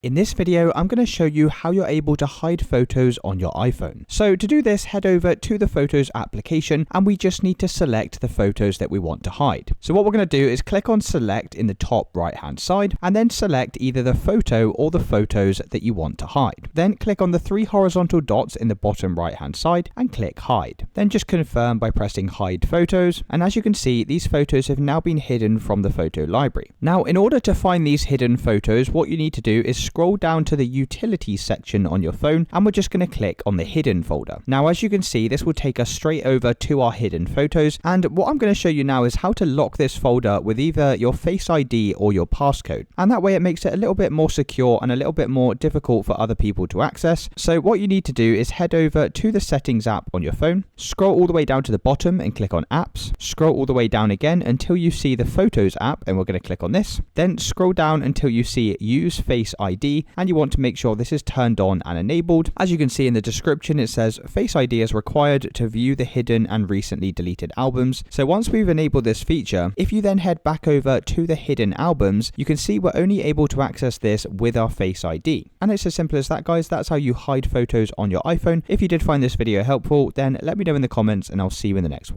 In this video, I'm going to show you how you're able to hide photos on your iPhone. So to do this, head over to the Photos application and we just need to select the photos that we want to hide. So what we're going to do is click on select in the top right hand side and then select either the photo or the photos that you want to hide. Then click on the three horizontal dots in the bottom right hand side and click hide. Then just confirm by pressing hide photos, and as you can see, these photos have now been hidden from the photo library. Now in order to find these hidden photos, what you need to do is scroll down to the utilities section on your phone and we're just going to click on the hidden folder. Now as you can see, this will take us straight over to our hidden photos, and what I'm going to show you now is how to lock this folder with either your Face ID or your passcode, and that way it makes it a little bit more secure and a little bit more difficult for other people to access. So what you need to do is head over to the settings app on your phone, scroll all the way down to the bottom and click on apps, scroll all the way down again until you see the Photos app and we're going to click on this, then scroll down until you see use Face ID, and you want to make sure this is turned on and enabled. As you can see in the description, it says Face ID is required to view the hidden and recently deleted albums. So once we've enabled this feature, if you then head back over to the hidden albums, you can see we're only able to access this with our Face ID. And it's as simple as that, guys. That's how you hide photos on your iPhone. If you did find this video helpful, then let me know in the comments and I'll see you in the next one.